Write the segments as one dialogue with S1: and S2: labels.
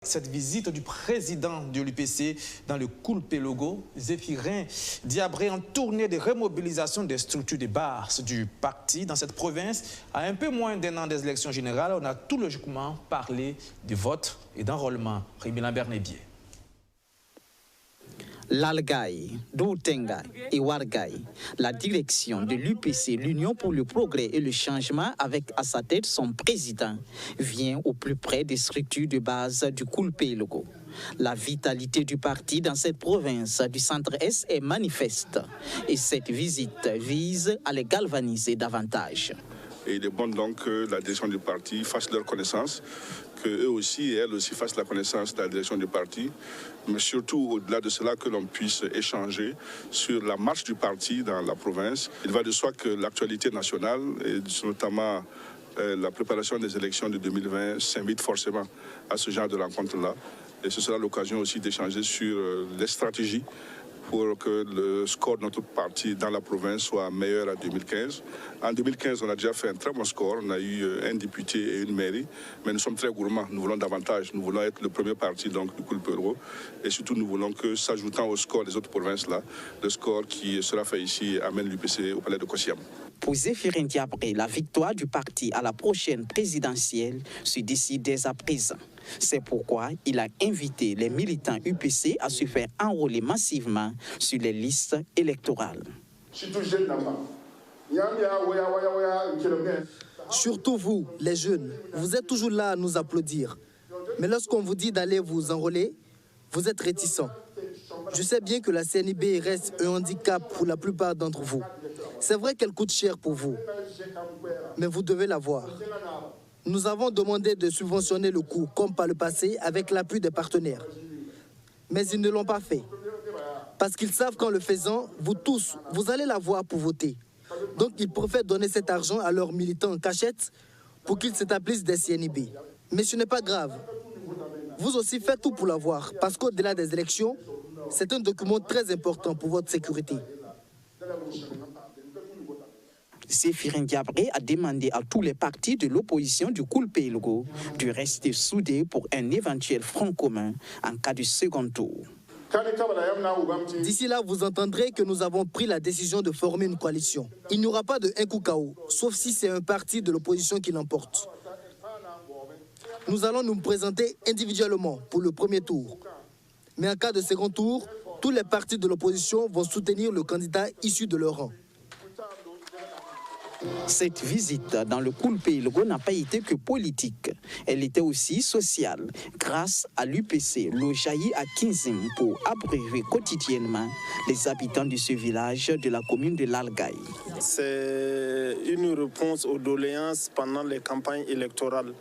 S1: Cette visite du président de l'UPC dans le Koulpé-Logo, Zéphirin Diabré, en tournée de remobilisation des structures de base du parti dans cette province. À un peu moins d'un an des élections générales, on a tout logiquement parlé de vote et d'enrôlement. Rémi Lambert-Nébier.
S2: L'Algaï, Doutenga et Wargaï, la direction de l'UPC, l'Union pour le progrès et le changement, avec à sa tête son président, vient au plus près des structures de base du Koulpé-Logo. La vitalité du parti dans cette province du centre-est est manifeste et cette visite vise à les galvaniser davantage.
S3: Et il est bon donc que la direction du parti fasse leur connaissance, qu'eux aussi et elles aussi fassent la connaissance de la direction du parti, mais surtout au-delà de cela que l'on puisse échanger sur la marche du parti dans la province. Il va de soi que l'actualité nationale, et notamment la préparation des élections de 2020, s'invite forcément à ce genre de rencontre-là. Et ce sera l'occasion aussi d'échanger sur les stratégies pour que le score de notre parti dans la province soit meilleur à 2015. En 2015, on a déjà fait un très bon score. On a eu un député et une mairie, mais nous sommes très gourmands. Nous voulons davantage. Nous voulons être le premier parti donc, du Koulpé-Logo. Et surtout, nous voulons que, s'ajoutant au score des autres provinces-là, le score qui sera fait ici amène l'UPC au palais de Kossiam.
S2: Pour Zéphirin Diabré, la victoire du parti à la prochaine présidentielle se décide dès à présent. C'est pourquoi il a invité les militants UPC à se faire enrôler massivement sur les listes électorales.
S4: Surtout vous, les jeunes, vous êtes toujours là à nous applaudir. Mais lorsqu'on vous dit d'aller vous enrôler, vous êtes réticents. Je sais bien que la CNIB reste un handicap pour la plupart d'entre vous. C'est vrai qu'elle coûte cher pour vous, mais vous devez la voir. Nous avons demandé de subventionner le coût, comme par le passé, avec l'appui des partenaires. Mais ils ne l'ont pas fait. Parce qu'ils savent qu'en le faisant, vous tous, vous allez la voir pour voter. Donc ils préfèrent donner cet argent à leurs militants en cachette pour qu'ils s'établissent des CNIB. Mais ce n'est pas grave. Vous aussi faites tout pour l'avoir, parce qu'au-delà des élections, c'est un document très important pour votre sécurité.
S2: Zéphirin Diabré a demandé à tous les partis de l'opposition du Koulpé-Logo de rester soudés pour un éventuel front commun en cas de second tour.
S4: D'ici là, vous entendrez que nous avons pris la décision de former une coalition. Il n'y aura pas de un coup KO, sauf si c'est un parti de l'opposition qui l'emporte. Nous allons nous présenter individuellement pour le premier tour. Mais en cas de second tour, tous les partis de l'opposition vont soutenir le candidat issu de leur rang.
S2: Cette visite dans le Koulpé-Logo n'a pas été que politique. Elle était aussi sociale. Grâce à l'UPC, l'eau jaillit à Kinzim pour abreuver quotidiennement les habitants de ce village de la commune de l'Algaï.
S5: C'est une réponse aux doléances pendant les campagnes électorales.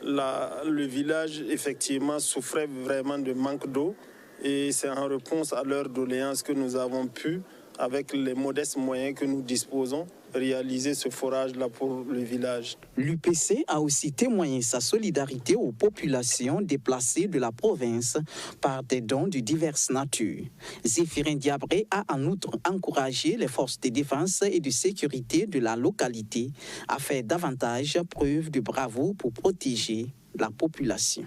S5: Le village, effectivement, souffrait vraiment de manque d'eau et c'est en réponse à leurs doléances que nous avons pu, avec les modestes moyens que nous disposons, réaliser ce forage-là pour le village.
S2: L'UPC a aussi témoigné sa solidarité aux populations déplacées de la province par des dons de diverses natures. Zéphirin Diabré a en outre encouragé les forces de défense et de sécurité de la localité à faire davantage preuve de bravoure pour protéger la population.